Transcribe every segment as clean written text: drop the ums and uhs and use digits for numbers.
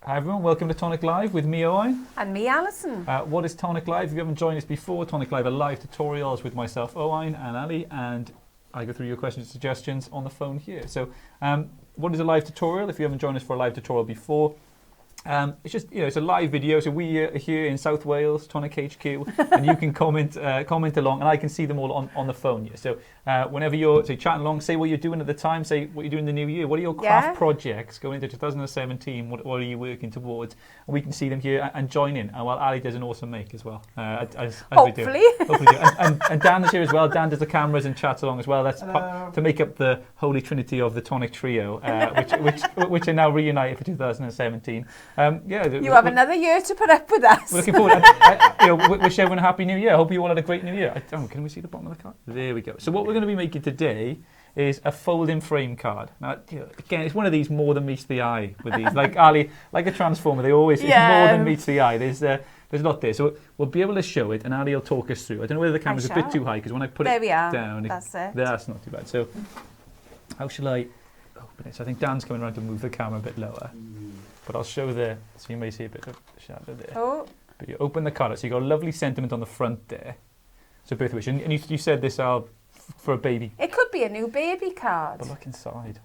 Hi everyone, welcome to Tonic Live with me, Owain. And me, Alison. What is Tonic Live? If you haven't joined us before, Tonic Live are live tutorials with myself, Owain, and Ali, and I go through your questions and suggestions on the phone here. So, what is a live tutorial? If you haven't joined us for a live tutorial before, it's just, it's a live video. So we are here in South Wales, Tonic HQ, and you can comment along, and I can see them all on the phone here. So whenever you're chatting along, say what you're doing at the time, say what you're doing in the new year. What are your craft projects going into 2017? What are you working towards? And we can see them here and join in. And while Ali does an awesome make as well, as Hopefully. We do. And Dan is here as well. Dan does the cameras and chats along as well. That's to make up the holy trinity of the Tonic Trio, which are now reunited for 2017. You have another year to put up with us. We're looking forward. Wish everyone a happy new year. I hope you all had a great new year. Can we see the bottom of the card? There we go. So what we're going to be making today is a folding frame card. Now, again, it's one of these more than meets the eye with these. Like Ali, like a transformer, they always it's more than meets the eye. There's a lot there. So we'll be able to show it, and Ali will talk us through. I don't know whether the camera's a bit too high, because when I put it down, that's it. That's not too bad. So how shall I open it? So I think Dan's coming around to move the camera a bit lower. But I'll show there, so you may see a bit of shadow there. Oh. But you open the card, so you've got a lovely sentiment on the front there. So birth wish, and you said this for a baby. It could be a new baby card. But look inside.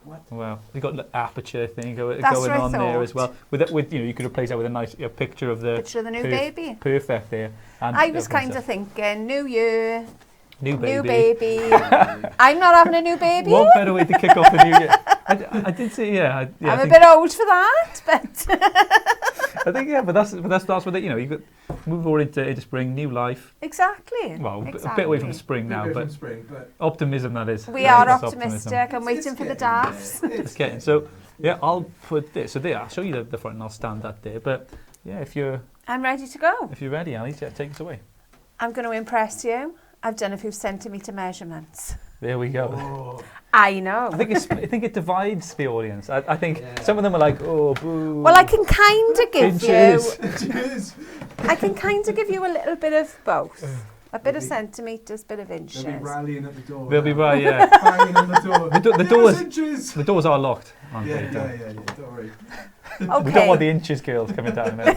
What? Well, you've got the aperture thing going on there as well. With you could replace that with a nice picture of the new baby. Perfect there. And I was kind of thinking, New Year. New baby. New baby. I'm not having a new baby. What better way to kick off the new year? I did say, I'm a bit old for that, but I think but that's what it, you could move forward into spring, new life. Exactly. Well, a bit away from spring now, but optimism that is. We are optimistic. I'm waiting for the daffs. It's getting so. Yeah, I'll put this. So there, I'll show you the front, and I'll stand that there. But yeah, I'm ready to go. If you're ready, Ali, take us away. I'm going to impress you. I've done a few centimetre measurements. There we go. Oh. I know. I think it divides the audience. I think some of them are like, oh, boo. Well, I can kind of give inches. I can kind of give you a little bit of both. A bit of centimetres, bit of inches. They'll be rallying at the door. They'll be right, banging on the door. The doors are locked. Yeah, don't worry. Okay. We don't want the inches girls coming down there.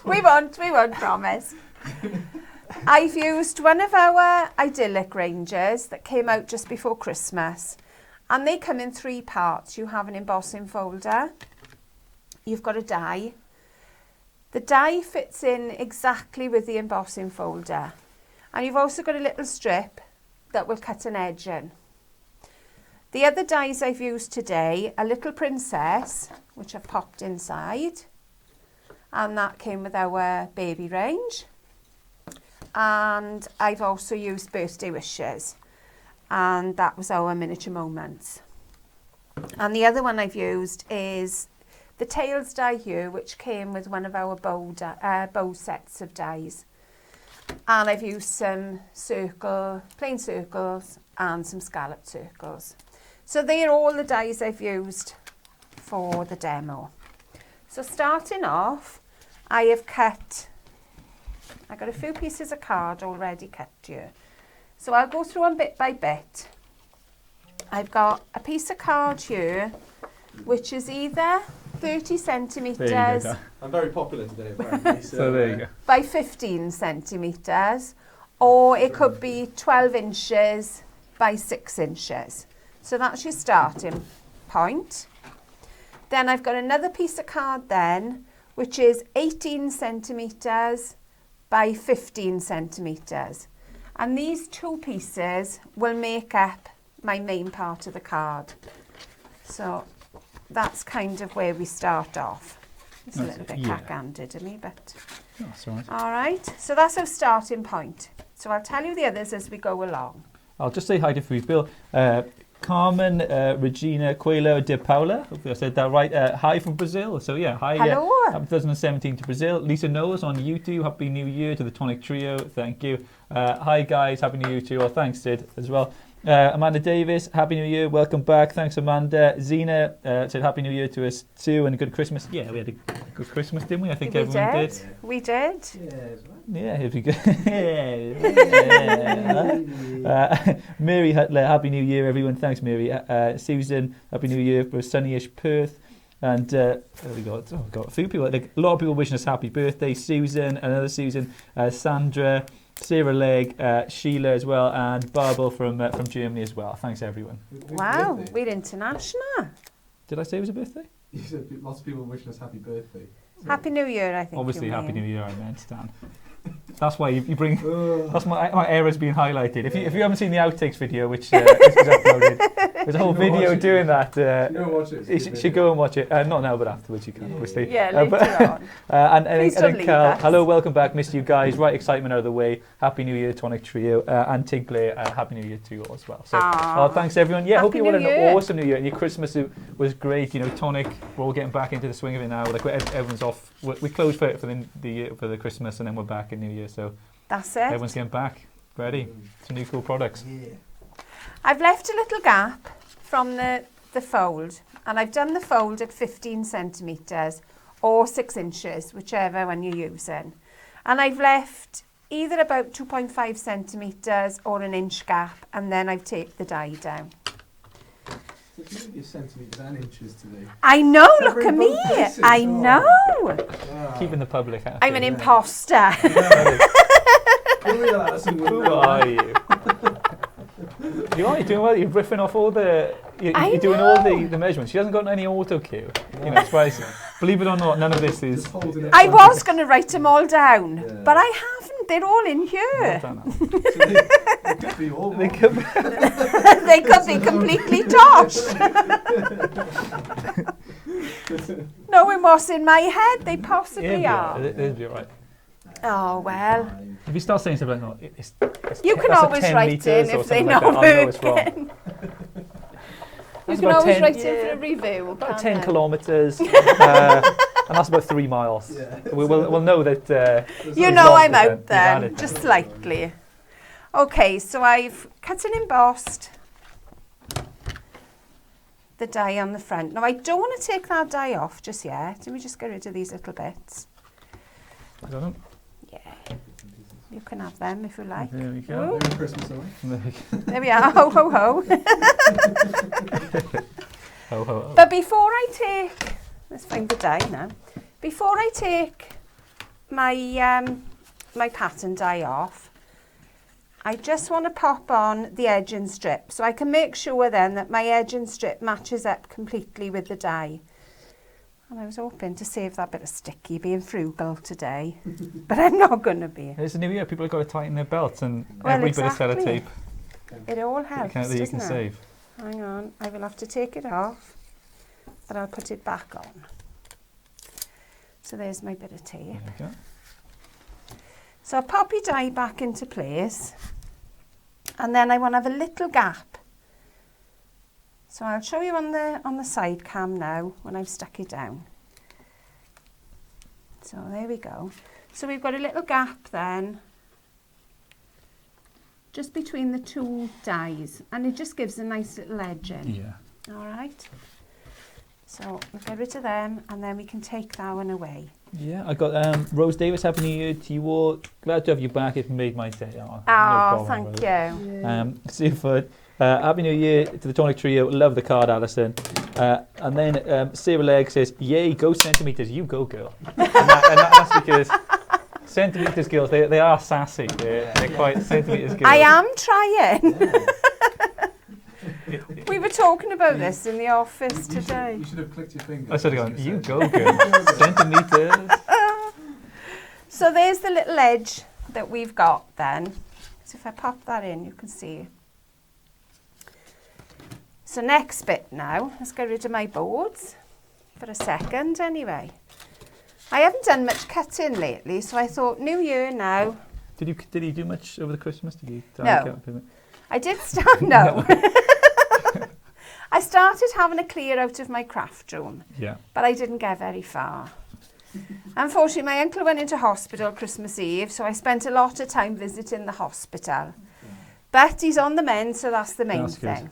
We won't promise. I've used one of our Idyllic ranges that came out just before Christmas, and they come in 3 parts. You have an embossing folder, you've got a die. The die fits in exactly with the embossing folder, and you've also got a little strip that will cut an edge in. The other dies I've used today, a little princess, which I've popped inside, and that came with our baby range. And I've also used birthday wishes, and that was our miniature moments. And the other one I've used is the tails die here, which came with one of our bow sets of dies. And I've used some plain circles and some scalloped circles. So they're all the dies I've used for the demo. So starting off, I've got a few pieces of card already cut here. So I'll go through them bit by bit. I've got a piece of card here, which is either 30 centimetres. I'm very popular today, apparently. So there you go. By 15 centimetres, or it could be 12 inches by 6 inches. So that's your starting point. Then I've got another piece of card then, which is 18 centimetres by 15 centimetres. And these 2 pieces will make up my main part of the card. So that's kind of where we start off. It's a little bit cack-handed to me, but that's all right. All right, so that's our starting point. So I'll tell you the others as we go along. I'll just say hi to Bill. Carmen, Regina, Coelho de Paula. Hopefully I said that right. Hi from Brazil. So hi. Hello. Happy 2017 to Brazil. Lisa Knowles on YouTube. Happy New Year to the Tonic Trio. Thank you. Hi guys. Happy New Year to you all. Thanks, Sid, as well. Amanda Davis, Happy New Year. Welcome back. Thanks, Amanda. Zena said Happy New Year to us too, and a good Christmas. Yeah, we had a good Christmas, didn't we? I think everyone did. We did. Yeah, it'd be good. Mary Hutler, Happy New Year, everyone. Thanks, Mary. Susan, Happy New Year for sunnyish Perth. And we got a few people. Like, a lot of people wishing us happy birthday. Susan, another Susan, Sandra, Sarah Legg, Sheila as well, and Barbel from Germany as well. Thanks everyone. Wow, we're international. Did I say it was a birthday? You said lots of people wishing us happy birthday. So. Happy New Year, I think. Obviously, you Happy mean. New Year, I meant, Stan. That's why you bring. That's my error's being highlighted. If you haven't seen the outtakes video, which is uploaded, there's a whole video doing that. You don't watch it. You should go and watch it. Not now, but afterwards you can, obviously. Yeah, later on. And don't then leave Cal, us. hello, welcome back. Missed you guys. Right, excitement out of the way. Happy New Year, Tonic Trio. And Tinkler, Happy New Year to you all as well. So, thanks everyone. Yeah, hope you had an awesome New Year. And your Christmas was great. You know, Tonic, we're all getting back into the swing of it now. Like everyone's off. We closed for the Christmas, and then we're back in New Year. So that's it. everyone's getting back, ready. Some new cool products. Yeah. I've left a little gap from the fold, and I've done the fold at 15 centimetres or 6 inches, whichever one you're using. And I've left either about 2.5 centimetres or an inch gap, and then I've taped the die down. So if you did your centimetres and inches today. I know, look Covering at me. both bases, I oh. know. Keeping the public happy. I'm an imposter. Who are you? You're doing well. You're riffing off all the. You're doing all the measurements. She hasn't got any auto cue. You know, it's believe it or not, none of this is. I was going to write them all down, but I haven't. They're all in here. Well done, So they could be all They wrong. could be. They could be completely toshed. Knowing what's in my head, they possibly are. They'll be all right. Oh, well. If you start saying something like, no, it's You can that's always 10 write metres in or if they something know like that, I know it's wrong. working. You That's can about always 10 write in for a review. About can't 10 you? kilometres, and that's about 3 miles. Yeah. We'll know that. You know I'm You've out then, added just that. slightly. Okay, so I've cut and embossed the die on the front. Now I don't want to take that die off just yet. Let me just get rid of these little bits. I don't know. Yeah, you can have them if you like. There we Ooh. go. Merry Christmas, away. There we are, ho ho ho. Ho, ho, ho. But before I take, let's find the die now. Before I take my my pattern die off, I just want to pop on the edging strip so I can make sure then that my edging strip matches up completely with the die. And I was hoping to save that bit of sticky, being frugal today, but I'm not going to be. It's a new year. People have got to tighten their belts, and Well, every exactly. bit of sellotape It all helps, that you doesn't can it? save. Hang on, I will have to take it off, but I'll put it back on. So there's my bit of tape. There we go. So I'll pop your die back into place, and then I want to have a little gap. So I'll show you on the side cam now when I've stuck it down. So there we go. So we've got a little gap then, just between the two dies, and it just gives a nice little edge in. Yeah. All right. So we'll get rid of them, and then we can take that one away. Yeah, I got Rose Davis. Happy New Year to you all. Glad to have you back. It made my day. Oh, no problem, Thank brother. you. Seafood. Happy New Year to the Tonic Trio. Love the card, Alison. And then Sarah Legg says, "Yay, go centimetres. You go, girl." and that's because centimetres girls, they are sassy. They're quite centimetres girls. I am trying. We were talking about this in the office today. You should have clicked your finger. I started going, "You go, girl." Centimetres. So there's the little edge that we've got then. So if I pop that in, you can see. So next bit now, let's get rid of my boards for a second anyway. I haven't done much cutting lately, so I thought New Year now. Did you do much over the Christmas? Did you? No. I did start, no. I started having a clear out of my craft room, Yeah. but I didn't get very far. Unfortunately, my uncle went into hospital Christmas Eve, so I spent a lot of time visiting the hospital. But he's on the mend, so that's the main That's good. thing.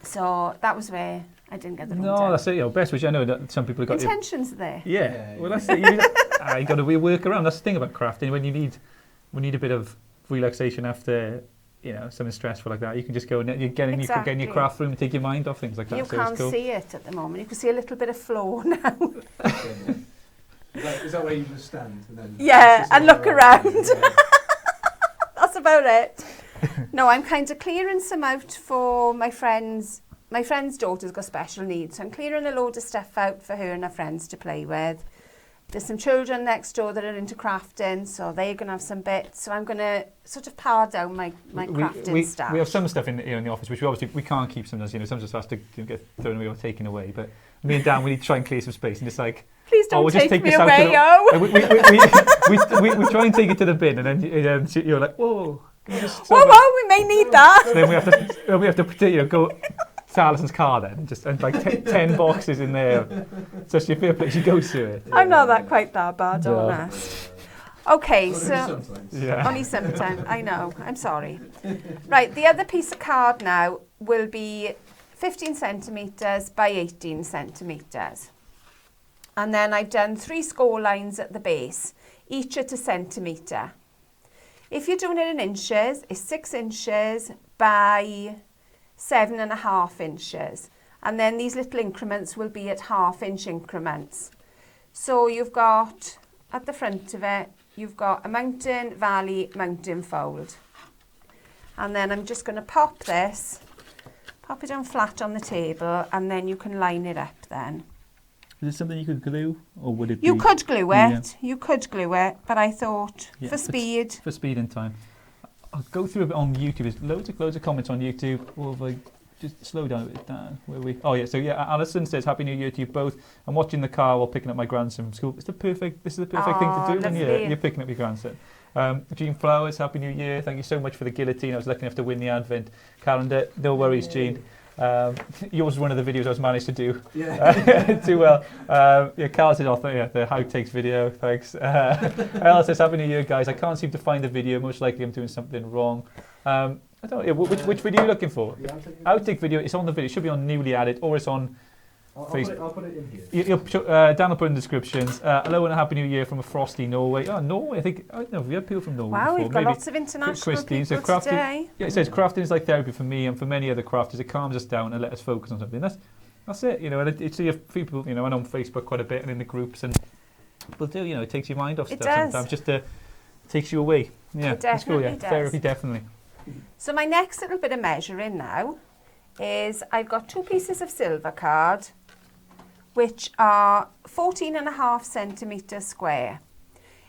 So that was where I didn't get the room No, done. that's it. You know, best which I know that some people have got. Intentions are there. Yeah. Well, that's it. You got to work around. That's the thing about crafting. When you need a bit of relaxation after you know, something stressful like that, you can just go and you get in your craft room and take your mind off things like that. You can't see it at the moment. You can see a little bit of flow now. Is that where you just stand? And then and look around. That's about it. No, I'm kind of clearing some out for my friends. My friend's daughter's got special needs, so I'm clearing a load of stuff out for her and her friends to play with. There's some children next door that are into crafting, so they're going to have some bits. So I'm going to sort of power down my crafting stuff. We have some stuff in the office, which we can't keep sometimes, you know, some just has to get thrown away or taken away. But me and Dan, we need to try and clear some space, and it's like, please don't we'll take just me away, yo. We try and take it to the bin, and then you're like, whoa. Whoa, we may need that. So then we have to you know, go to Alison's car then, and like 10 boxes in there. So it's your favourite place, you go to it. I'm not quite that bad, honest. Okay, so only sometimes. I know. I'm sorry. Right, the other piece of card now will be 15 centimetres by 18 centimetres. And then I've done 3 score lines at the base, each at a centimetre. If you're doing it in inches, it's 6 inches by 7.5 inches. And then these little increments will be at half-inch increments. So you've got, at the front of it, you've got a mountain, valley, mountain fold. And then I'm just going to pop it down flat on the table, and then you can line it up then. Is it something you could glue, or would it You be... could glue it, Yeah. You could glue it, but I thought for speed. For speed and time. I'll go through a bit on YouTube. There's loads of comments on YouTube. Or if I just slow down a bit, Dan. Where we? Oh yeah. So yeah, Alison says Happy New Year to you both. I'm watching the car while picking up my grandson from school. This is the perfect thing to do when you're picking up your grandson. Jean Flowers, Happy New Year. Thank you so much for the guillotine. I was lucky enough to win the Advent calendar. No worries, Jean. Yours was one of the videos I was managed to do too well. Carl says, the outtakes video, thanks. Ella says, Happy New Year, guys. I can't seem to find the video. Most likely I'm doing something wrong. I don't know, which video are you looking for? Outtake video, it's on the video. It should be on Newly Added, or it's on Facebook. I'll put it in here. Dan will put in the descriptions. Hello and a Happy New Year from a frosty Norway. Oh, Norway, I don't know, we had people from Norway wow, before. We've got lots of international people today. Yeah, it says crafting is like therapy for me and for many other crafters. It calms us down and let us focus on something. That's it, you know, and it's people, you know, and on Facebook quite a bit and in the groups, and people do, you know, it takes your mind off stuff sometimes, just takes you away. Yeah, that's cool, yeah. Therapy, definitely. So my next little bit of measuring now is I've got 2 pieces of silver card, which are 14.5 centimetres square.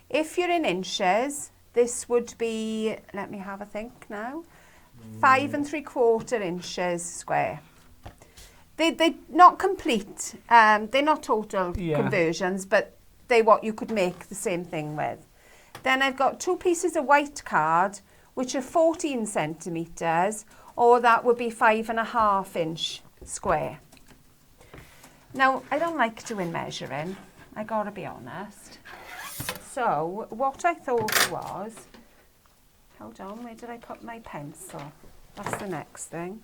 If you're in inches, this would be, let me have a think now, 5 3/4 inches square. They're not complete, they're not total conversions, but they're what you could make the same thing with. Then I've got 2 pieces of white card, which are 14 centimetres, or that would be 5.5 inch square. Now, I don't like doing measuring, I gotta be honest. So, what I thought was, hold on, where did I put my pencil? That's the next thing.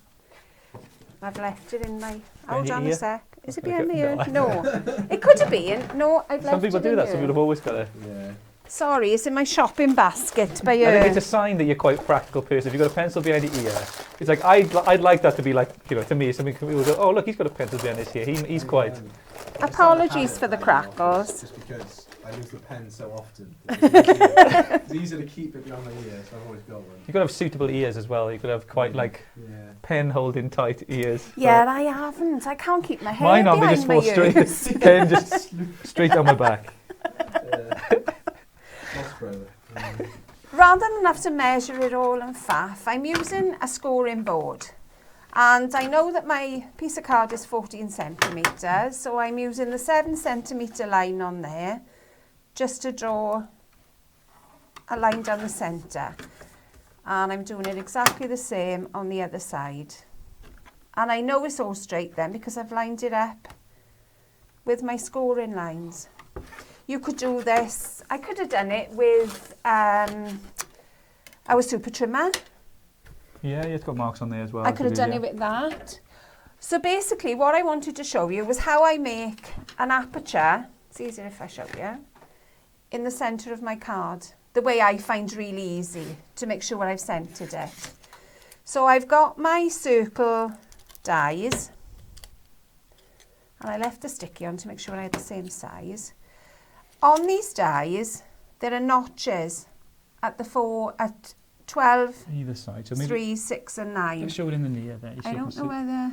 I've left it in my, hold on a sec. Is it behind my ear? No. It could have been. No, I've left it in Some people do that, some people have always got it. Yeah. Sorry, it's in my shopping basket by I think it's a sign that you're quite a practical person. If you've got a pencil behind your ear, it's like, I'd like that to be like, you know, to me, something people go, oh look, he's got a pencil behind his ear. He's quite... Apologies for the crackles. Just because I use the pen so often. It's easier to keep it behind my ear, so I've always got one. You've got to have suitable ears as well. You've got to have quite like pen holding tight ears. Yeah, I haven't. I can't keep my hair mine behind just my fall ears. straight, pen just straight down my back. Rather than have to measure it all and faff, I'm using a scoring board. And I know that my piece of card is 14 centimetres, so I'm using the 7 centimetre line on there just to draw a line down the centre. And I'm doing it exactly the same on the other side. And I know it's all straight then because I've lined it up with my scoring lines. You could do this, I could have done it with our super trimmer. Yeah, it's got marks on there as well. I could have done it with that. So basically what I wanted to show you was how I make an aperture, it's easier if I show you, in the centre of my card. The way I find really easy to make sure I've centred it. So I've got my circle dies, and I left the sticky on to make sure I had the same size. On these dies, there are notches at 12, Either side. So maybe 3, 6 and 9. show it in the near there. I don't know whether...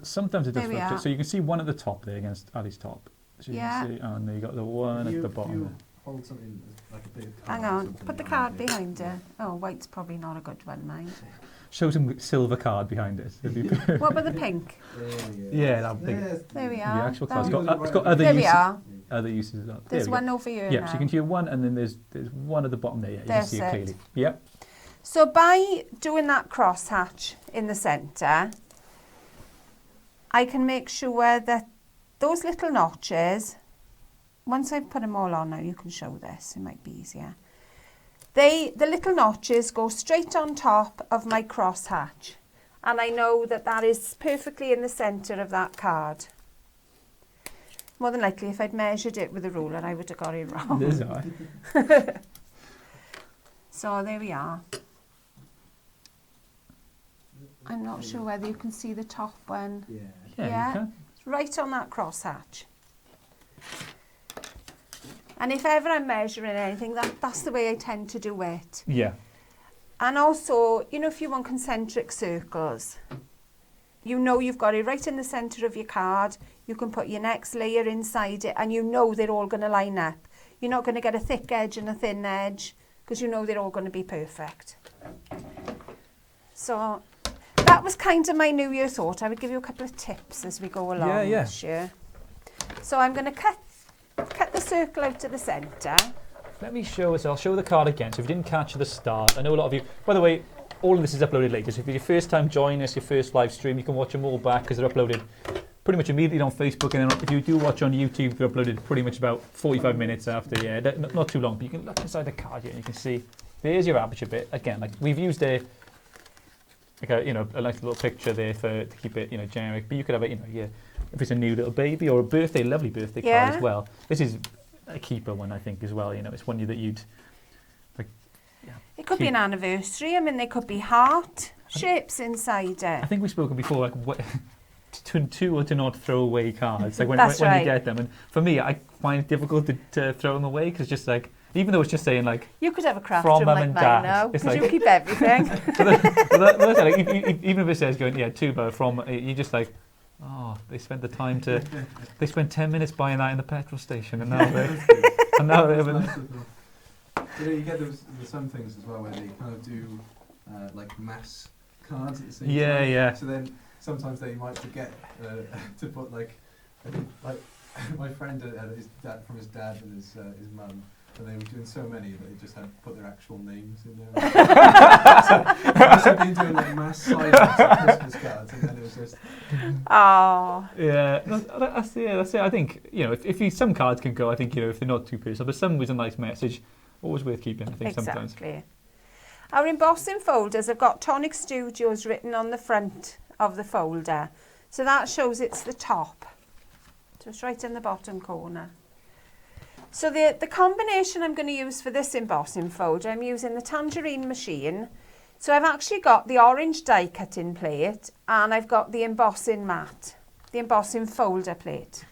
Sometimes it does There we flip. are. So you can see one at the top there against Ali's top. So you Yeah. can see, and then you got the one at the bottom there. Hold something like a big card. Hang or on, something put the behind card it. behind her. Oh, white's probably not a good one, mind. Show some silver card behind it. What about the pink? Yeah, that big. There we The are. actual That card's one. got, it's got other There we uses. are. Other uses as well. There There's we go. one over here Yeah, now. so you can hear one, and then there's one at the bottom there. Yeah, you can That's see it it. clearly. Yep. So by doing that crosshatch in the centre, I can make sure that those little notches, once I've put them all on now, you can show this, it might be easier. The little notches go straight on top of my crosshatch, and I know that that is perfectly in the centre of that card. More than likely, if I'd measured it with a ruler, I would have got it wrong. There's that. So there we are. I'm not sure whether you can see the top one. Yeah. Yeah, Yeah. you can. It's right on that crosshatch. And if ever I'm measuring anything, that's the way I tend to do it. Yeah. And also, you know, if you want concentric circles, you know you've got it right in the centre of your card. You can put your next layer inside it, and you know they're all going to line up. You're not going to get a thick edge and a thin edge, because you know they're all going to be perfect. So that was kind of my New Year thought. I would give you a couple of tips as we go along Yeah. this year. So I'm going to cut the circle out to the centre. Let me show us. I'll show the card again. So if you didn't catch the start, I know a lot of you. By the way, all of this is uploaded later. So if it's your first time joining us, your first live stream, you can watch them all back because they're uploaded pretty much immediately on Facebook. And then if you do watch on YouTube, they're uploaded pretty much about 45 minutes after. Yeah, not too long. But you can look inside the card here and you can see there's your aperture bit. Again, like we've used a nice little picture there to keep it generic. But you could have it if it's a new little baby or a lovely birthday card as well. This is a keeper one, I think, as well. It's one that you'd like. Yeah. It could be an anniversary. I mean, they could be heart shapes inside I it. think we've spoken before, like to or to not throw away cards. Like when That's you right. get them, and for me, I find it difficult to throw them away because just like even though it's just saying like You could have a craft from room mum like and mine dad, now, it's because like- you keep everything. that's like, even if it says going tuba from, you just like. Oh, they spent 10 minutes buying that in the petrol station, and now they're having. You get there's some things as well where they kind of do like mass cards at the same Yeah, time. yeah. So then sometimes they might forget to put like my friend had his dad from his dad and his mum. And they were doing so many that they just had to put their actual names in there. So they must have been doing like mass sign-ups of Christmas cards, and then it was just. Oh, Yeah, that's it. I think if some cards can go, I think if they're not too personal, but some with a nice message, always worth keeping. I think sometimes. exactly. Our embossing folders have got Tonic Studios written on the front of the folder. So that shows it's the top. So it's right in the bottom corner. So the combination I'm going to use for this embossing folder, I'm using the tangerine machine. So I've actually got the orange die cutting plate and I've got the embossing mat, the embossing folder plate.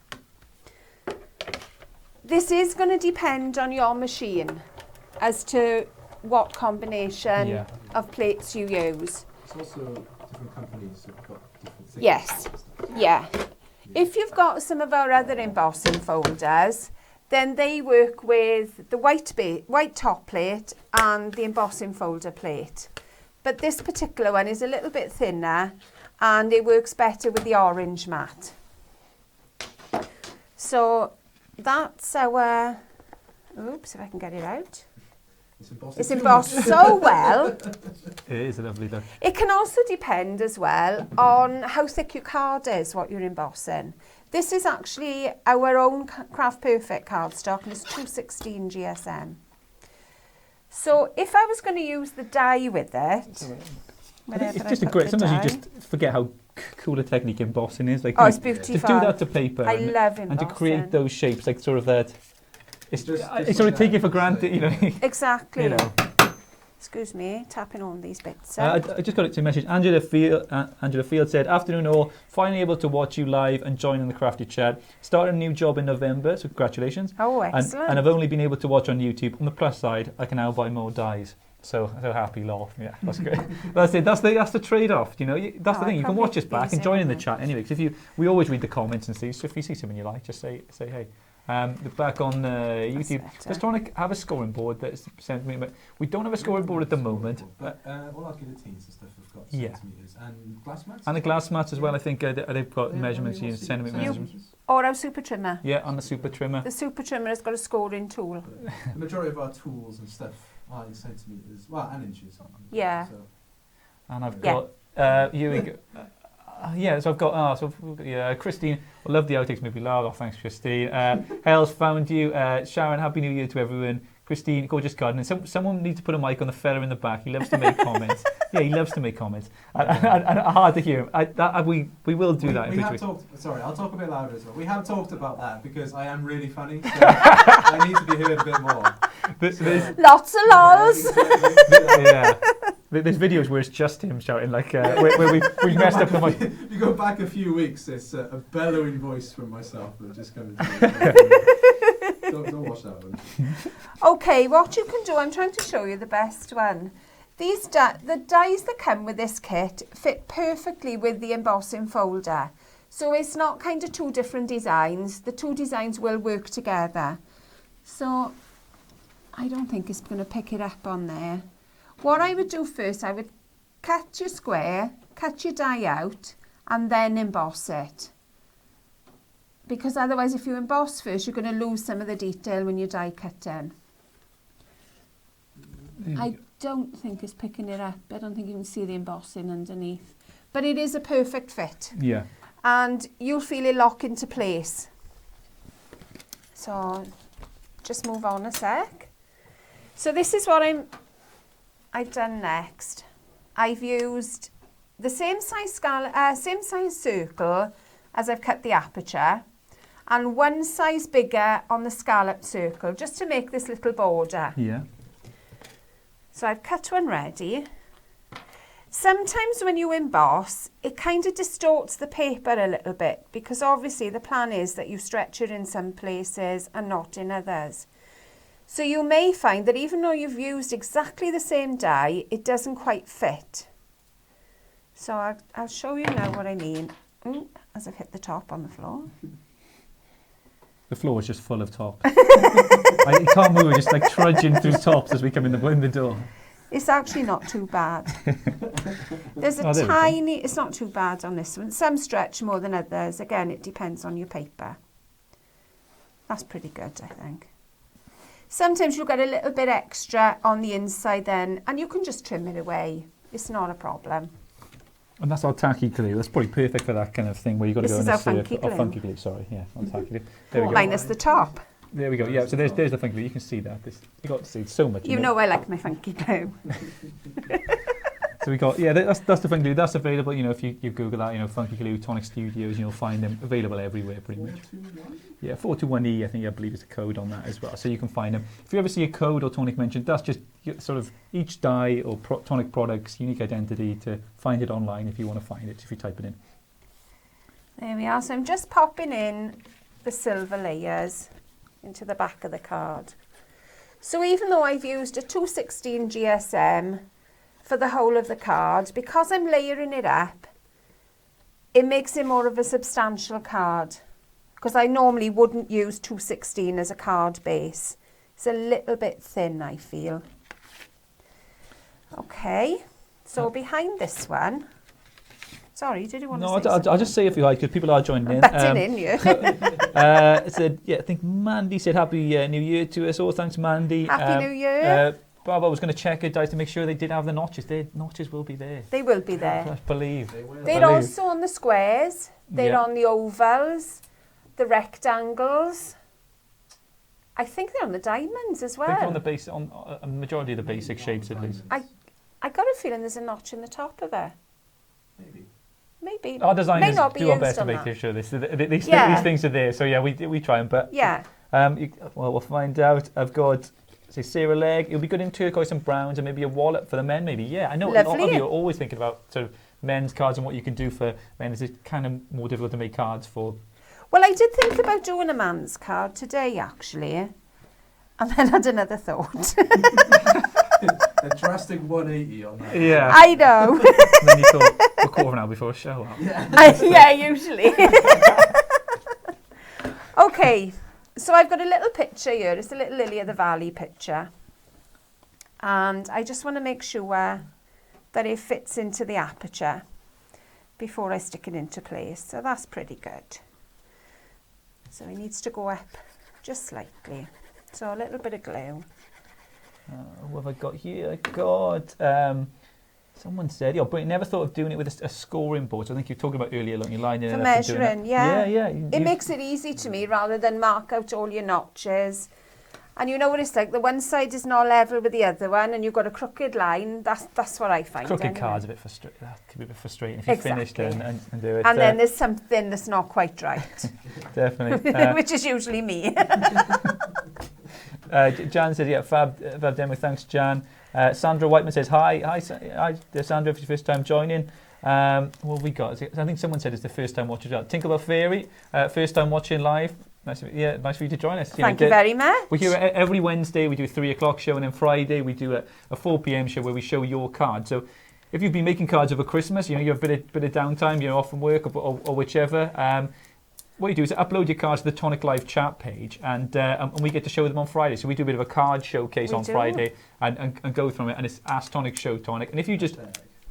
This is going to depend on your machine as to what combination of plates you use. It's also different companies have got different things. Yes, yeah. If you've got some of our other embossing folders, then they work with the white top plate and the embossing folder plate. But this particular one is a little bit thinner and it works better with the orange mat. So that's our, oops, if I can get it out. It's embossed so well. It is a lovely look. It can also depend as well on how thick your card is, what you're embossing. This is actually our own Craft Perfect cardstock and it's 216 GSM. So if I was going to use the die with it, I think it's just a great. Sometimes you just forget how cool a technique embossing is. Like it's to beautiful. do that to paper. I love embossing. And to create those shapes, like sort of that. It's Just sort of take it for like granted, that. Exactly. Excuse me, tapping on these bits. I just got it to message. Angela Field said, "Afternoon all. Finally able to watch you live and join in the crafty chat. Started a new job in November, so congratulations. Oh, excellent. And I've only been able to watch on YouTube. On the plus side, I can now buy more dies. So happy lol. Yeah, that's great. That's it. That's the trade-off. You know, that's the thing. You can watch us back and join in the chat anyway. Because we always read the comments and see. So if you see something you like, just say hey. Back on YouTube, does Tonic have a scoring board that's centimetre? We don't have a scoring board at the moment. But all our guillotines and stuff have got Yeah. centimetres and glass mats. And the glass mats as well. I think they've got measurements here, centimetre measurements. Or our super trimmer. Yeah, on the super trimmer. The super trimmer has got a scoring tool. The majority of our tools and stuff are in centimetres, well, and inches. Yeah. So. And I've got here we go. So I've got Christine. I love the outtakes movie. Oh, thanks, Christine. Hales found you. Sharon, Happy New Year to everyone. Christine, gorgeous garden. And someone needs to put a mic on the fella in the back. He loves to make comments. Yeah, he loves to make comments. And hard to hear him. We will do that. We have talked. Sorry, I'll talk a bit louder as well. We have talked about that because I am really funny. So I need to be heard a bit more. Lots of lols. Yeah. There's videos where it's just him shouting, like where we've messed up the mic. If you go back a few weeks, it's a bellowing voice from myself that just comes. Don't watch that one. Okay, what you can do, I'm trying to show you the best one. These the dies that come with this kit fit perfectly with the embossing folder. So it's not kind of two different designs. The two designs will work together. So I don't think it's going to pick it up on there. What I would do first, I would cut your square, cut your die out, and then emboss it. Because otherwise, if you emboss first, you're going to lose some of the detail when you die cut in. I don't think it's picking it up. I don't think you can see the embossing underneath. But it is a perfect fit. Yeah. And you'll feel it lock into place. So just move on a sec. So this is what I've done next. I've used the same size circle as I've cut the aperture, and one size bigger on the scallop circle, just to make this little border. Yeah. So I've cut one ready. Sometimes when you emboss, it kind of distorts the paper a little bit, because obviously the plan is that you stretch it in some places and not in others. So you may find that even though you've used exactly the same die, it doesn't quite fit. So I'll show you now what I mean. As I've hit the top on the floor. The floor is just full of tops. You can't move, we're just like trudging through tops as we come in the door. It's actually not too bad. There's a it's not too bad on this one. Some stretch more than others. Again, it depends on your paper. That's pretty good, I think. Sometimes you'll get a little bit extra on the inside then, and you can just trim it away. It's not a problem. And that's our tacky glue. That's probably perfect for that kind of thing where you've got to go in a funky glue. Oh, funky glue, sorry. Yeah, on tacky glue. There we go. Minus the top. There we go. Yeah, so there's the funky glue. You can see that. You got to see so much. You know I like my funky glue. So we got, that's the funky glue. That's available, if you Google that, funky glue, Tonic Studios, you'll find them available everywhere pretty much. 421? Yeah, 421E, I believe is a code on that as well. So you can find them. If you ever see a code or Tonic mentioned, that's just sort of each die or Tonic product's unique identity to find it online if you want to find it, if you type it in. There we are. So I'm just popping in the silver layers into the back of the card. So even though I've used a 216 GSM for the whole of the card, because I'm layering it up, it makes it more of a substantial card, because I normally wouldn't use 216 as a card base. It's a little bit thin, I feel. Okay, so behind this one, sorry, did you want to say something? I'll just say a few hi, because people are joining in. Butting in, you. I think Mandy said Happy New Year to us all. Thanks, Mandy. Happy New Year. Barbara was going to check her dice to make sure they did have the notches. Their notches will be there. They will be there. I believe. They're also on the squares. They're on the ovals, the rectangles. I think they're on the diamonds as well. I think on the base, on a majority of the basic shapes at least. I got a feeling there's a notch in the top of it. Maybe. Our designers do our best to make sure these things are there. So yeah, we try them. But yeah. We'll find out. I've got say Sarah Legg. It'll be good in turquoise and browns, and maybe a wallet for the men. Maybe, yeah. I know a lot of Lovely. you are always thinking about sort of men's cards and what you can do for men. Is it kind of more difficult to make cards for? Well, I did think about doing a man's card today, actually, and then had another thought. A drastic 180 on that. Yeah. I know. And then you thought, a quarter of an hour before a show up. Yeah, usually. Okay, so I've got a little picture here. It's a little Lily of the Valley picture. And I just want to make sure that it fits into the aperture before I stick it into place. So that's pretty good. So it needs to go up just slightly. So a little bit of glue. What have I got here? I got, someone said, but never thought of doing it with a scoring board. So I think you're talking about earlier along your line. For measuring, yeah. Yeah. It makes it easy to me rather than mark out all your notches. And you know what it's like, the one side is not level with the other one and you've got a crooked line. That's what I find. Crooked anyway. cards a bit frustrating. That could be a bit frustrating if you finished and do it. And then there's something that's not quite right. Definitely. Which is usually me. Jan says, fab demo, thanks Jan. Sandra Whiteman says, hi Sandra, if it's your first time joining. What have we got? I think someone said it's the first time watching. Tinkerbell Fairy, first time watching live. Nice for you to join us. Thank you very much. We're here every Wednesday. We do a 3 o'clock show, and then Friday we do a 4 p.m. show where we show your card. So if you've been making cards over Christmas, you have a bit of downtime, off from work or whichever. What you do is upload your cards to the Tonic Live chat page, and we get to show them on Friday. So we do a bit of a card showcase on Friday and go through it, and it's Ask Tonic, Show Tonic. And if you just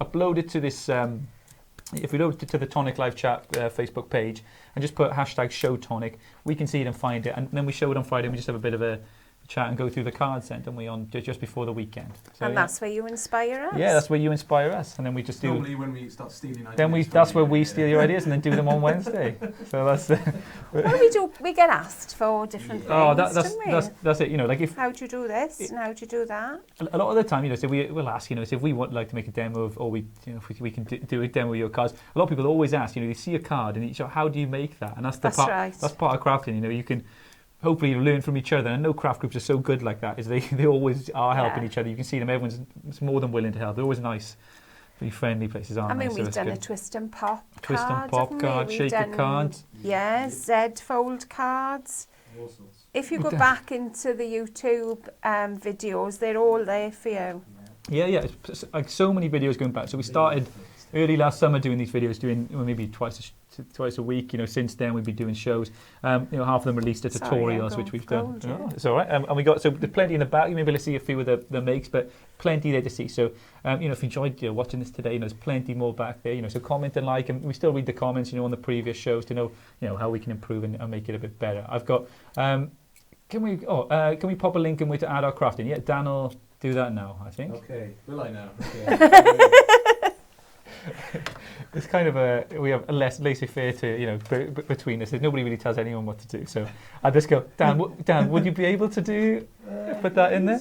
upload it to this, if we load it to the Tonic Live chat Facebook page and just put hashtag Show Tonic, we can see it and find it, and then we show it on Friday. And we just have a bit of a chat and go through the cards then, don't we, on just before the weekend. So, and that's where you inspire us. Yeah, that's where you inspire us, and then we just do. Normally when we start stealing ideas. Then that's where we steal your ideas and then do them on Wednesday. So that's. Well, we do. We get asked for different things. Oh, don't we? that's it. Like if. How do you do this and how do you do that? A lot of the time, so we'll ask, so if we want like to make a demo of, or we, if we can do a demo of your cards. A lot of people always ask, they see a card and how do you make that? And that's part. Right. That's part of crafting. You can. Hopefully you learn from each other, and I know craft groups are so good like that. Is they always are helping each other. You can see them. Everyone's more than willing to help. They're always nice, really friendly places, aren't they? I mean, we've done a twist and pop card, shaker cards. Yeah, Z fold cards. All sorts. If you go back into the YouTube videos, they're all there for you. Yeah. It's like so many videos going back. So we started early last summer doing these videos, doing maybe twice a week. Since then we've been doing shows. Half of them released as tutorials, which we've done. It's all right. And we got there's plenty in the back. You may be able to see a few of the makes, but plenty there to see. So if you enjoyed watching this today, there's plenty more back there. So comment and like, and we still read the comments. On the previous shows to know how we can improve and make it a bit better. I've got. Can we pop a link in to add our crafting? Yeah, Dan will do that now, I think. Okay. Will I now? Okay. It's kind of we have a less laissez-faire to between us. Nobody really tells anyone what to do. So I just go, Dan, would you be able to put that in there?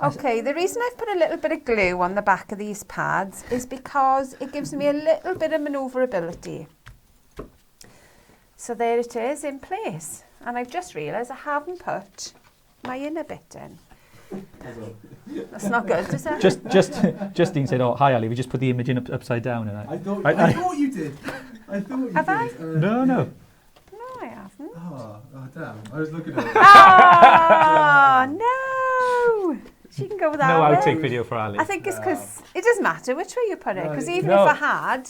Okay, the reason I've put a little bit of glue on the back of these pads is because it gives me a little bit of manoeuvrability. So there it is in place, and I've just realised I haven't put my inner bit in. That's not good, is it? Justine said, "Oh, hi Ali, we just put the image in upside down." And I thought you did. I thought you did. Have I? No. No, I haven't. Oh, damn! I was looking at it. Oh no! She can go that no way. outtake video for Ali. I think it's because it doesn't matter which way you put it, because even No. if I had,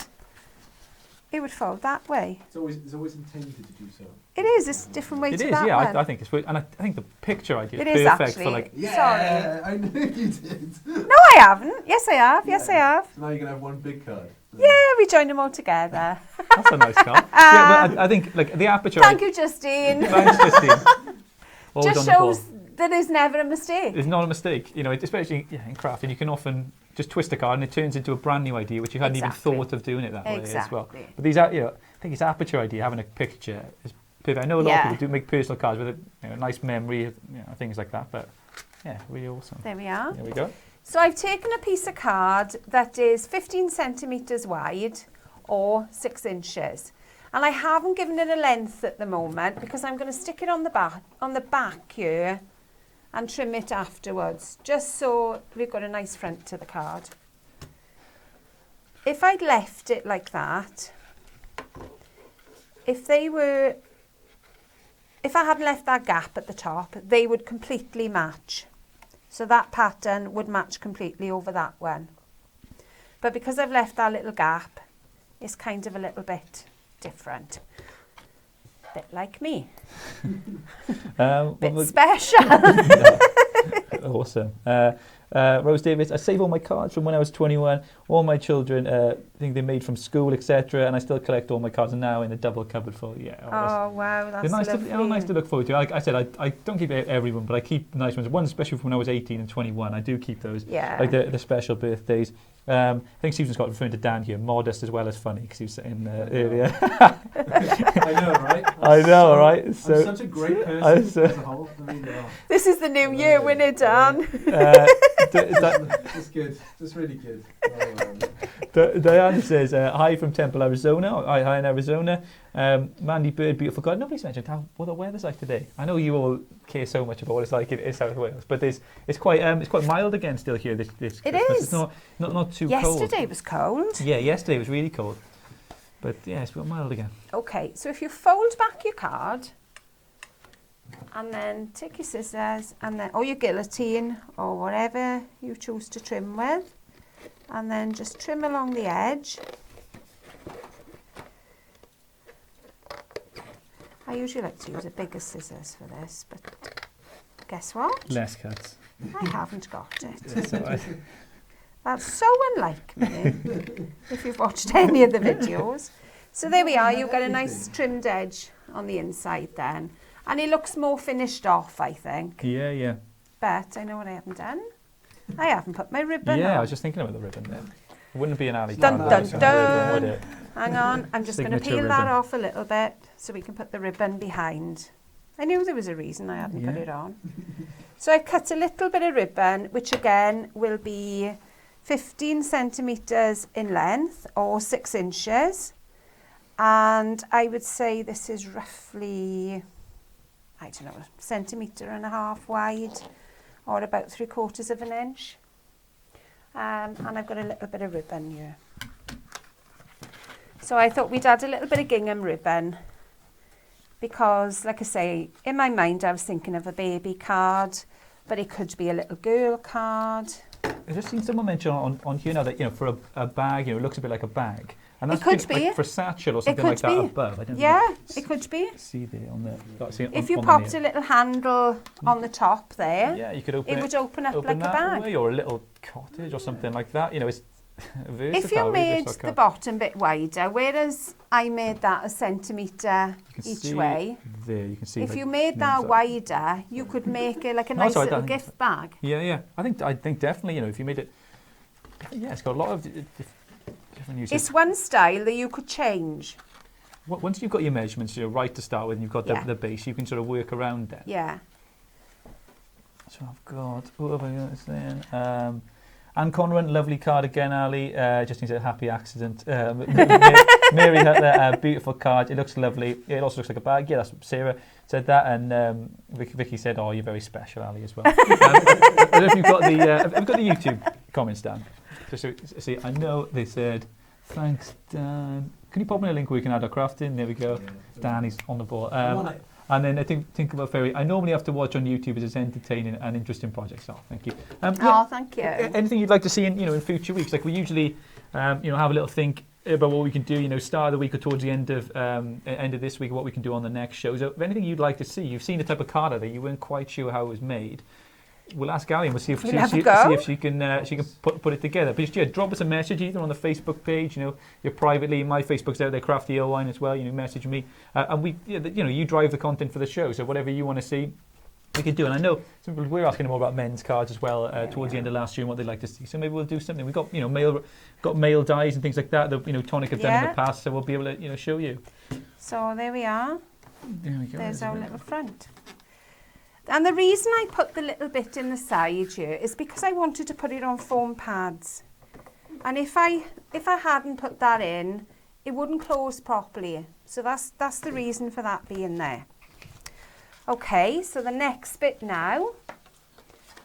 it would fold that way. It's always intended to do so. It is. It's a different way It to is, that yeah. one. I think it's, and I think the picture idea It is is perfect actually. for like. Yeah, Sorry. I knew you did. No, I haven't. Yes, I have. Yes, I have. So now you're gonna have one big card. Yeah, we joined them all together. That's a nice card. Yeah, but I think like the aperture. Thank you, Justine. Thanks, Justine. Always Just on the ball. shows that it's never a mistake. It's not a mistake, especially in crafting. You can often just twist a card and it turns into a brand new idea, which you hadn't even thought of doing it that way as well. But these, I think it's aperture idea, having a picture is perfect. I know a lot of people do make personal cards with a nice memory, things like that. But yeah, really awesome. There we are. There we go. So I've taken a piece of card that is 15 centimetres wide or 6 inches. And I haven't given it a length at the moment because I'm going to stick it on the back here and trim it afterwards, just so we've got a nice front to the card. If I'd left it like that, if I hadn't left that gap at the top, they would completely match. So that pattern would match completely over that one. But because I've left that little gap, it's kind of a little bit different. Bit like me. Bit special. Awesome. Rose Davis, I save all my cards from when I was 21. All my children think they're made from school, etc. And I still collect all my cards now in a double cupboard full. Yeah. Oh, wow, that's nice lovely. They're nice to look forward to. Like I said, I don't keep every one, but I keep nice ones. One especially from when I was 18 and 21. I do keep those. Yeah. Like the special birthdays. I think Susan Scott referring to Dan here, modest as well as funny, because he was saying earlier. I know, right? I know, right? So, I'm such a great person as a whole. I mean, this is the new year, isn't it, Dan? Just good. Just really good. Diana says, hi from Temple, Arizona. Hi in Arizona. Mandy Bird, beautiful God. Nobody's mentioned what the weather's like today. I know you all care so much about what it's like in South Wales, but it's quite mild again still here this Christmas. It is. It's not too cold. Yesterday was cold. Yeah, yesterday was really cold. But yeah, it's got mild again. Okay, so if you fold back your card and then take your scissors and then, or your guillotine or whatever you choose to trim with, and then just trim along the edge. I usually like to use a bigger scissors for this, but guess what? Less cuts. I haven't got it. That's all right. That's so unlike me, if you've watched any of the videos. So there we are, you've got a nice trimmed edge on the inside then. And it looks more finished off, I think. Yeah, yeah. But I know what I haven't done. I haven't put my ribbon on. Yeah, I was just thinking about the ribbon there. It wouldn't be an alley Dun, card, dun, would it? dun. Would it? Hang on, I'm just going to Signature peel that ribbon. off a little bit so we can put the ribbon behind. I knew there was a reason I hadn't put Yeah. it on. So I cut a little bit of ribbon, which again will be 15 centimetres in length or 6 inches. And I would say this is roughly, I don't know, 1.5 centimetres wide or about 3/4 of an inch. And I've got a little bit of ribbon here. So I thought we'd add a little bit of gingham ribbon because, like I say, in my mind I was thinking of a baby card, but it could be a little girl card. I've just seen someone mention on here now that, for a bag, it looks a bit like a bag. And that's It could good, be. like for satchel or It something could like that be. above. I don't Yeah, think it could be. see there on the. If you popped a little handle on the top there, yeah, you could open it would open up like a that bag. way, or a little cottage or something like that. It's versatile. If you really, made this the card. bottom bit wider, whereas I made that 1 centimetre You can each see way, there, you can see. if like, you made names that up. wider, you could make it like a No, nice sorry, I little don't think gift bag. Yeah, yeah. I think definitely, if you made it. Yeah, it's got a lot of different uses. It's one style that you could change. Once you've got your measurements, right to start with, and you've got Yeah. the base, you can sort of work around then. Yeah. So I've got, what have I got this then? Anne Conran, lovely card again, Ali. Just needs a happy accident. Mary Hutler, beautiful card. It looks lovely. It also looks like a bag. Yeah, that's what Sarah said that. And Vicky said, oh, you're very special, Ali, as well. I don't know if you've got I've got the YouTube comments down. Just so see, I know they said, thanks, Dan. Can you pop me a link where we can add our craft in? There we go. Yeah. Dan, he's on the ball. I'm on it. And then I think about Ferry. I normally have to watch on YouTube as it's entertaining and interesting projects. Oh, thank you. Oh, thank you. Anything you'd like to see in future weeks? Like we usually, have a little think about what we can do. Start of the week or towards the end of this week, what we can do on the next show. So, if anything you'd like to see, you've seen the type of card that you weren't quite sure how it was made. We'll ask Ali and we'll see if she can put it together. But just drop us a message either on the Facebook page. You're privately. My Facebook's out there, Crafty Owen as well. Message me, and we. You drive the content for the show. So whatever you want to see, we can do. And I know some people were asking more about men's cards as well towards the end of last year and what they'd like to see. So maybe we'll do something. We've got male dyes and things like that Tonic have done in the past. So we'll be able to show you. So there we are. There we go. There's our little front. And the reason I put the little bit in the side here is because I wanted to put it on foam pads. And if I hadn't put that in, it wouldn't close properly. So that's the reason for that being there. Okay, so the next bit now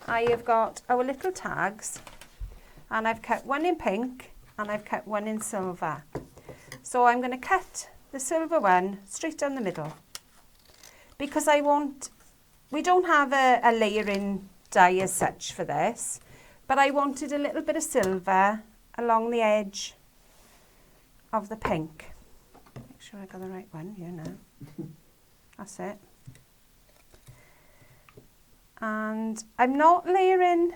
I have got our little tags, and I've cut one in pink and I've cut one in silver. So I'm going to cut the silver one straight down the middle, because we don't have a layering die as such for this, but I wanted a little bit of silver along the edge of the pink. Make sure I got the right one here now. That's it. And I'm not layering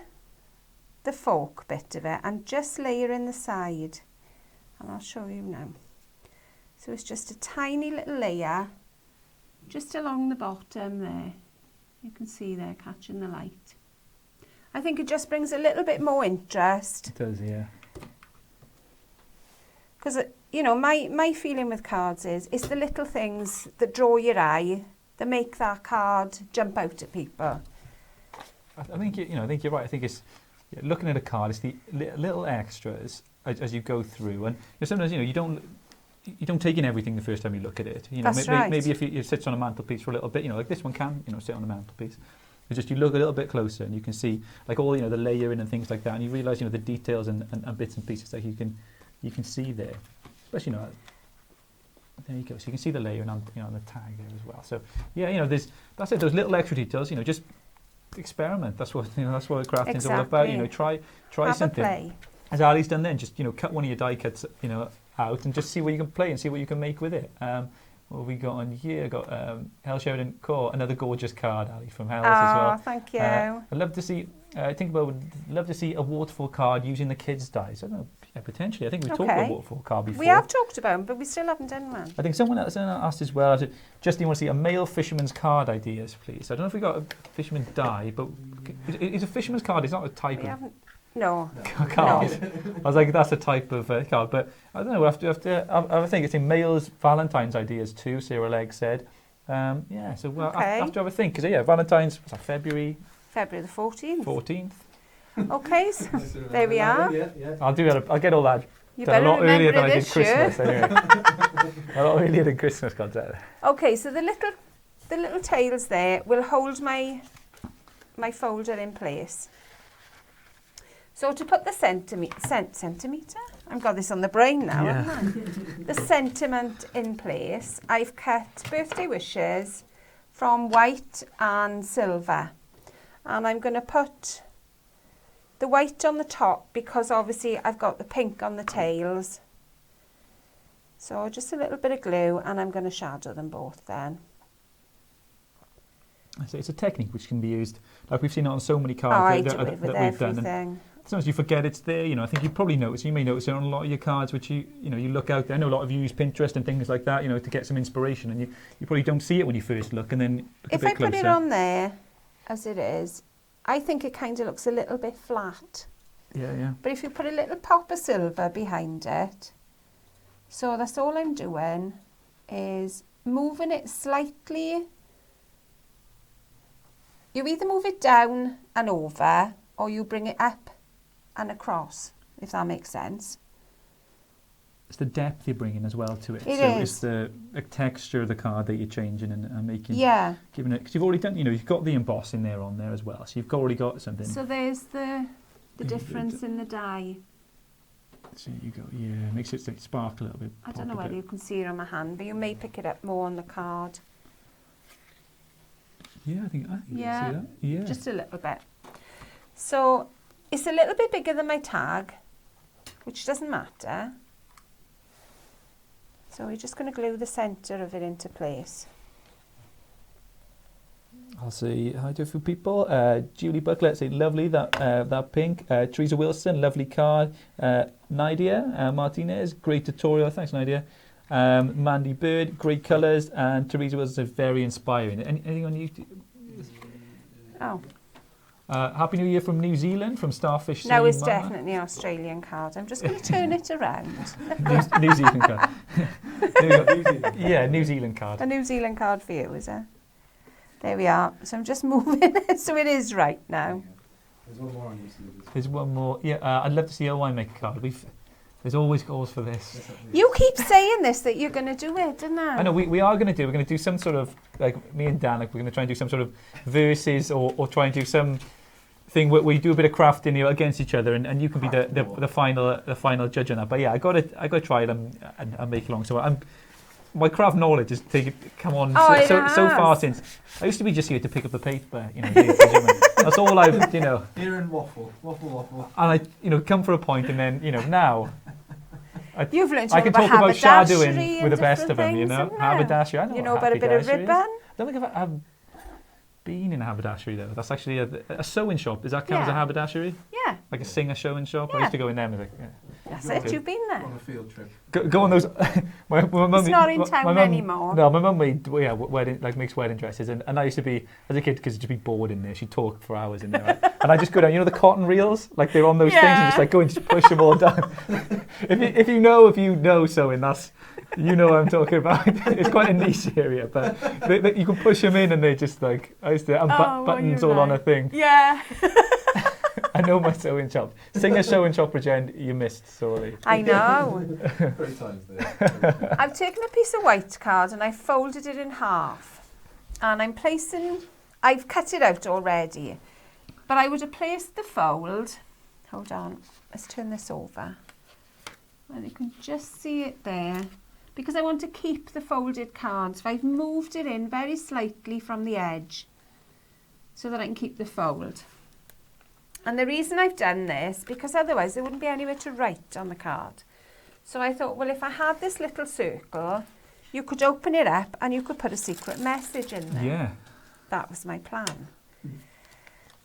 the fork bit of it, I'm just layering the side, and I'll show you now. So it's just a tiny little layer just along the bottom there. You can see there catching the light. I think it just brings a little bit more interest. It does, yeah. Because, you know, my feeling with cards is it's the little things that draw your eye, that make that card jump out at people. I think I think you're right. I think it's looking at a card. It's the little extras as you go through, and sometimes you don't take in everything the first time you look at it. You know, That's right. Maybe if it sits on a mantelpiece for a little bit, like this one can sit on a mantelpiece. It's just you look a little bit closer and you can see like all the layering and things like that, and you realise the details and bits and pieces that you can see there. Especially there you go. So you can see the layering on on the tag there as well. So yeah, that's it. Those little extra details. Just experiment. That's what crafting's all about. Try Have something. A play. As Ali's done then, just cut one of your die cuts out and just see what you can play and see what you can make with it. What have we got on here? Got Hell Sheridan Core, another gorgeous card, Ali, from Hell's as well. Thank you. I'd love to see. Would love to see a waterfall card using the kids' dice. I don't know. Yeah, potentially. I think we've talked about a waterfall card before. We have talked about them, but we still haven't done one. I think someone else asked as well. Just you want to see a male fisherman's card ideas, please. I don't know if we got a fisherman's die, but is a fisherman's card? It's not a type of. No. Card. I was like, that's a type of card, but I don't know. I think it's in males' Valentine's ideas too. Sarah Legg said, so I have to have a think because Valentine's was that February the 14th. 14th. Okay, so there we are. Yeah. I'll do that. I'll get all that You done a lot earlier than I did Christmas. Year. Anyway, a lot earlier than Christmas cards. Okay, so the little tails there will hold my folder in place. So to put the centimetre, I've got this on the brain now, haven't I? The sentiment in place, I've cut birthday wishes from white and silver. And I'm going to put the white on the top because obviously I've got the pink on the tails. So just a little bit of glue and I'm going to shadow them both then. So it's a technique which can be used, like we've seen it on so many cards that we've done. And sometimes you forget it's there. I think you probably notice. You may notice it on a lot of your cards, which you look out there. I know a lot of you use Pinterest and things like that, to get some inspiration, and you probably don't see it when you first look, and then look a bit closer. If I put it on there as it is, I think it kind of looks a little bit flat. Yeah. But if you put a little pop of silver behind it, so that's all I'm doing is moving it slightly. You either move it down and over, or you bring it up and across, if that makes sense. It's the depth you're bringing as well to it. It's the texture of the card that you're changing and making. Yeah. Giving it, because you've already done, you've got the embossing there on there as well, so you've already got something. So there's the difference in the die. So you go, it makes it spark a little bit. I don't know whether you can see it on my hand, but you may pick it up more on the card. Yeah, I think you can see that. Yeah. Just a little bit. So it's a little bit bigger than my tag, which doesn't matter. So we're just going to glue the centre of it into place. I'll say hi to a few people. Julie Buckler saying lovely, that pink. Teresa Wilson, lovely card. Nadia Martinez, great tutorial. Thanks, Nadia. Mandy Bird, great colours, and Teresa was very inspiring. Anything on YouTube? Oh. Happy New Year from New Zealand, from Starfish. No, it's definitely an Australian card. I'm just going to turn it around. New Zealand card. New Zealand card. A New Zealand card for you, is it? There we are. So I'm just moving it so it is right now. There's one more on YouTube. There's one more. Yeah, I'd love to see Owen make a card. There's always goals for this. You keep saying this, that you're going to do it, didn't I? I know, we are going to do. We're going to do some sort of, like me and Dan, we're going to try and do some sort of verses or try and do some thing where we do a bit of crafting, you know, against each other, and you can be the final judge on that. But yeah, I got to try them and make along. So my craft knowledge has come on so far since I used to be just here to pick up the paper, you know. That's all I've, you know. Here and waffle. And I, you know, come for a point, and then, you know, now. You've learned I can talk about shadowing with the best of them, you know. Haberdashery, I know. You know about a bit of ribbon? I don't think I've been in a haberdashery though. That's actually a sewing shop. Does that count as a haberdashery? Yeah. Like a singer sewing shop? Yeah. I used to go in them. That's it, you've been there. On a field trip. Go on those. my mum, it's not in town anymore. No, my mum made makes wedding dresses, and I used to be, as a kid, because just be bored in there. She'd talk for hours in there, right? And I just go down. You know the cotton reels, like they're on those things, and just like go and just push them all down. if you know sewing, that's. You know what I'm talking about. It's quite a niche area, but you can push them in, and they just like I used to buttons all on a thing. Yeah. I know my sewing shop. Singer sewing shop, Regent, you missed sorely. I know. 3 times there. I've taken a piece of white card and I folded it in half, and I've cut it out already, but I would have placed the fold. Hold on, let's turn this over, and you can just see it there. Because I want to keep the folded cards, I've moved it in very slightly from the edge so that I can keep the fold. And the reason I've done this, because otherwise there wouldn't be anywhere to write on the card. So I thought, well, if I had this little circle, you could open it up and you could put a secret message in there. Yeah. That was my plan.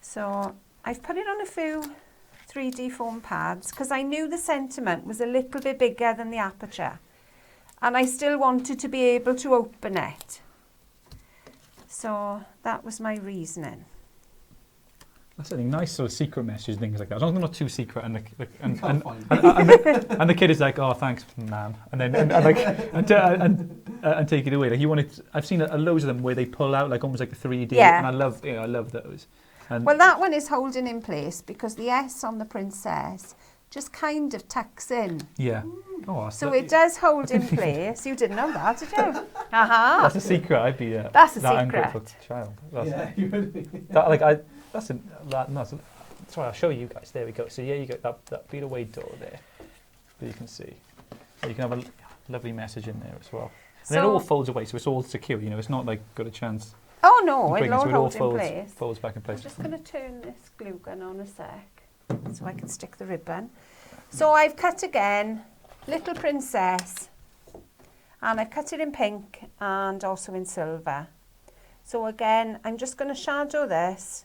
So I've put it on a few 3D foam pads because I knew the sentiment was a little bit bigger than the aperture. And I still wanted to be able to open it. So that was my reasoning. That's something nice, sort of secret messages, things like that. As long as they're not too secret, and the kid is like, "Oh, thanks, ma'am," and then and take it away. Like you wanted, I've seen loads of them where they pull out like almost like a 3D, and I love those. And well, that one is holding in place because the S on the princess just kind of tucks in. Yeah. Oh, so it does hold in place. You didn't know that, did you? Aha. That's a secret. I'd be that's a that secret. ungrateful child. You would be. Sorry, I'll show you guys. There we go. So yeah, you got that beat away door there, that you can see. So you can have a lovely message in there as well. And it all folds away, so it's all secure. You know, it's not like got a chance. Oh no, it'll all hold in place. Folds back in place. I'm just going to turn this glue gun on a sec, so I can stick the ribbon. So I've cut again, Little Princess, and I've cut it in pink and also in silver. So again, I'm just going to shadow this.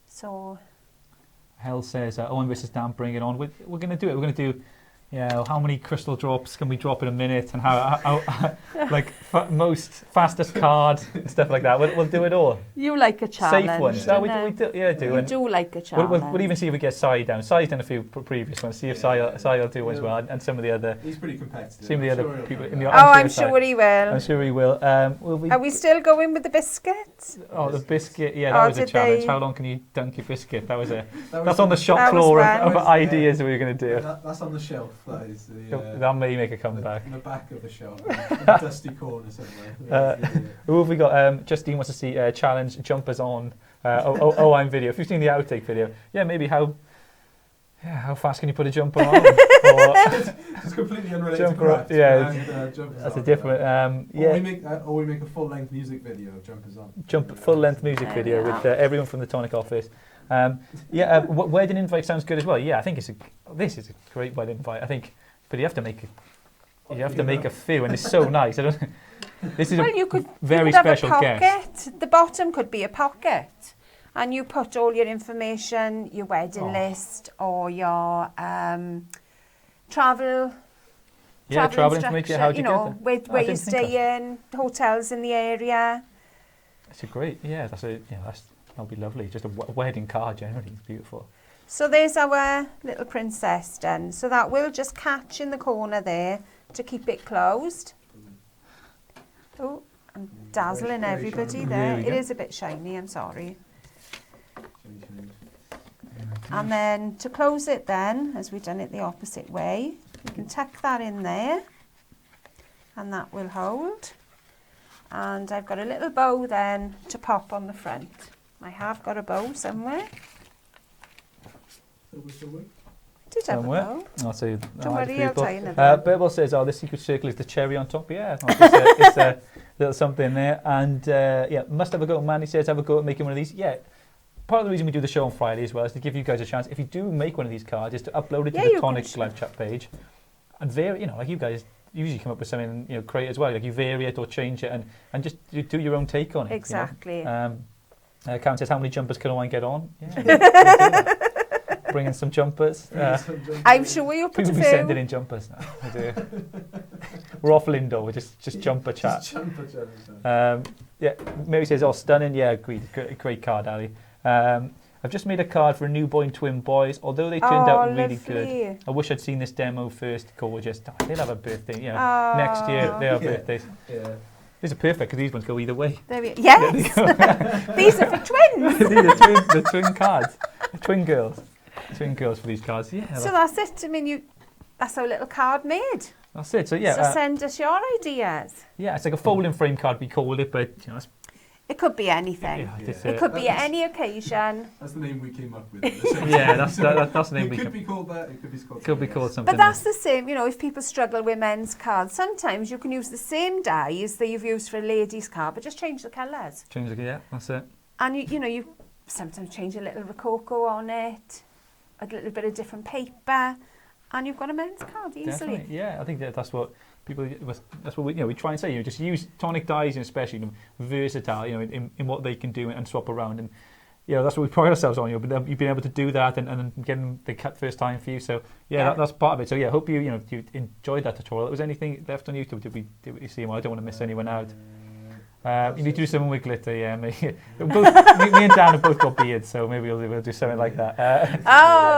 So Hell says, Owen versus Dan, bring it on. We're going to do it. We're going to do, how many crystal drops can we drop in a minute, and how like fastest card and stuff like that. We'll do it all. You like a challenge. Safe ones. No, we do. You do like a challenge. We'll even see if we get Sai down. Sai's done a few previous ones. See if Sai will do as well, and some of the other. He's pretty competitive. Some of the other people in the. I'm sure he will. I'm sure he will. Are we still going with the biscuits? Oh, the biscuit. Yeah, that was a challenge. How long can you dunk your biscuit? That's on the shop floor of ideas that we were going to do. That's on the shelf. That is that may make a comeback. In the back of the shelf, in a dusty corner somewhere. Who have we got? Justine wants to see challenge jumpers on I'm video. If you've seen the outtake video, maybe how fast can you put a jumper on? It's completely unrelated to craft. That's a different. Or we make a full-length music video of jumpers on. Full-length music video with everyone from the Tonic office. Wedding invite sounds good as well. Yeah, I think this is a great wedding invite. I think, but you have to make a few, and it's so nice. This is very special guest. The bottom could be a pocket, and you put all your information, your wedding list, or your travel. Yeah, travel information. How do you get there? Where you stay in, hotels in the area. That's a great. That'll be lovely. Just a wedding card generally. It's beautiful. So there's our little princess done. So that will just catch in the corner there to keep it closed. Oh, I'm dazzling everybody there. It is a bit shiny, I'm sorry. And then to close it then, as we've done it the opposite way, you can tuck that in there and that will hold. And I've got a little bow then to pop on the front. I have got a bow somewhere. Somewhere. Did have a Somewhere. bow. I'll say. Don't worry, I'll tell you another one. Birbal says, "Oh, the secret circle is the cherry on top." Yeah, it's a little something there. And yeah, must have a go. Manny says, "Have a go at making one of these." Yeah. Part of the reason we do the show on Friday as well is to give you guys a chance. If you do make one of these cards, is to upload it to the Tonic live chat page, and vary. You know, like you guys usually come up with something, you know, create as well. Like you vary it or change it, and just do your own take on it. Exactly. You know? Karen says, "How many jumpers can I get on?" Yeah. Bring in some jumpers. I'm sure you'll put People a be few. sending in jumpers now. We're off Lindo. We're just jumper chat. Just jumper chat. Yeah, Mary says, "Oh, stunning." Yeah, agreed. Great card, Ali. I've just made a card for a newborn twin boys. Although they turned out really good, I wish I'd seen this demo first. Gorgeous. Oh, they'll have a birthday. You know, next year they have birthdays. Yeah. These are perfect because these ones go either way. There we Yes. These are for twins. These are the twin cards. The twin girls. Twin girls for these cards. Yeah. So that's it. I mean, that's our little card made. That's it. So yeah. So send us your ideas. Yeah, it's like a folding frame card we called it, but you know, It could be anything. Yeah. It could be at any occasion. That's the name we came up with. Yeah, that's the name we It could be called that. It could be called. Could be called something. But that's the same, you know, if people struggle with men's cards, sometimes you can use the same dies that you've used for a lady's card, but just change the colours. Change the yeah, that's it. And you know, you sometimes change a little rococo on it, a little bit of different paper, and you've got a men's card easily. Definitely. Yeah, I think that's what people. That's what we try and say. You know, just use Tonic dies, and especially versatile. You know, in what they can do and swap around, and you know that's what we pride ourselves on. You know, but you've been able to do that and getting the cut first time for you. So yeah, that's part of it. So yeah, hope you enjoyed that tutorial. Was anything left on YouTube? Did we see them? I don't want to miss anyone out. You need to do something with glitter, yeah. Me and Dan have both got beards, so maybe we'll do something like that.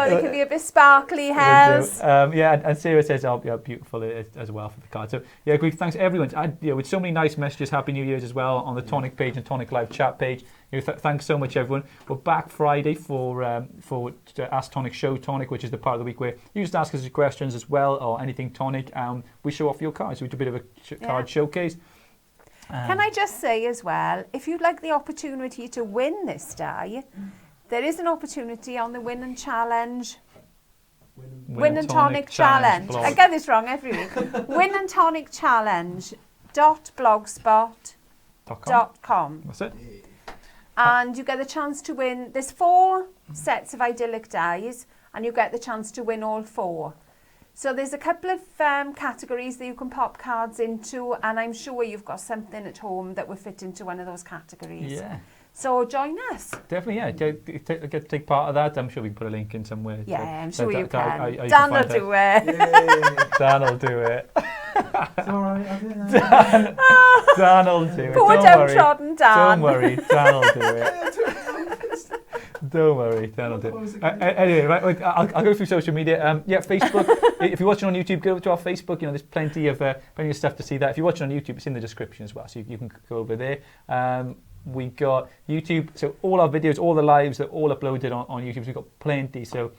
They can be a bit sparkly hairs. Yeah, and Sarah says, "Oh, yeah, beautiful as well for the card." So yeah, great. Thanks everyone. With so many nice messages, Happy New Year's as well on the Tonic page and Tonic Live chat page. Thanks so much, everyone. We're back Friday for Ask Tonic Show Tonic, which is the part of the week where you just ask us your questions as well or anything Tonic. We show off your cards. We do a bit of a card showcase. Can I just say as well, if you'd like the opportunity to win this die, there is an opportunity on the Win and Challenge. Win and Tonic Challenge. I get this wrong every week. Win and Tonic Challenge .blogspot.com. That's it. And you get the chance to win. There's 4 sets of idyllic dies, and you get the chance to win all 4. So there's a couple of categories that you can pop cards into, and I'm sure you've got something at home that will fit into one of those categories. Yeah. So join us. Definitely, yeah. Take part of that. I'm sure we can put a link in somewhere. Yeah, I'm sure you can. Dan Dan will do it. Dan will do it. It's all right. I think that. Dan will do it. Poor downtrodden Dan. Don't worry, Dan will do it. Don't worry, Dan will do it. Anyway, right, I'll go through social media. Yeah, Facebook. If you're watching on YouTube, go to our Facebook. You know, there's plenty of stuff to see that. If you're watching on YouTube, it's in the description as well, so you can go over there. We got YouTube, so all our videos, all the lives are all uploaded on YouTube. So we've got plenty. So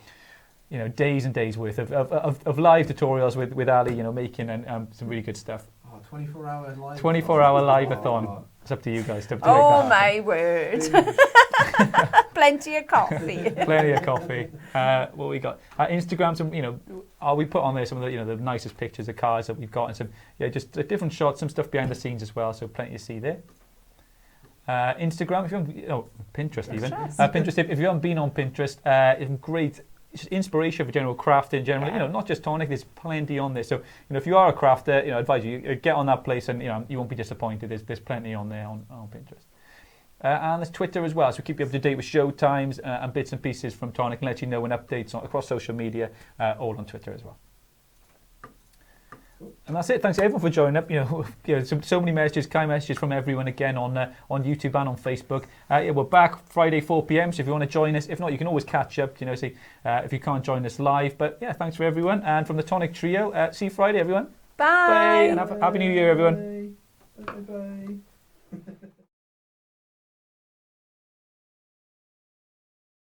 you know, days and days worth of live tutorials with Ali. You know, making and some really good stuff. 24-hour live. 24-hour live-a-thon. It's up to you guys to do Oh my word. Plenty of coffee. Plenty of coffee. What we got? Instagram, some, you know, we put on there some of the, you know, the nicest pictures of cars that we've got and some, yeah, just different shots, some stuff behind the scenes as well, so plenty to see there. Instagram, if you haven't, Pinterest even. Pinterest, if you haven't been on Pinterest, it's great. It's just inspiration for general crafting, generally, you know, not just Tonic, there's plenty on there. So, you know, if you are a crafter, you know, I advise you, get on that place and, you know, you won't be disappointed. There's plenty on there on Pinterest. And there's Twitter as well, so keep you up to date with show times and bits and pieces from Tonic and let you know when updates across social media, all on Twitter as well. And that's it. Thanks everyone for joining up. You know, so many messages, kind messages from everyone again on YouTube and on Facebook. Yeah, we're back Friday 4 p.m. So if you want to join us, if not, you can always catch up. You know, see if you can't join us live. But yeah, thanks for everyone. And from the Tonic Trio, see you Friday, everyone. Bye. Bye. And have a happy New Year, everyone. Bye. Bye. Bye.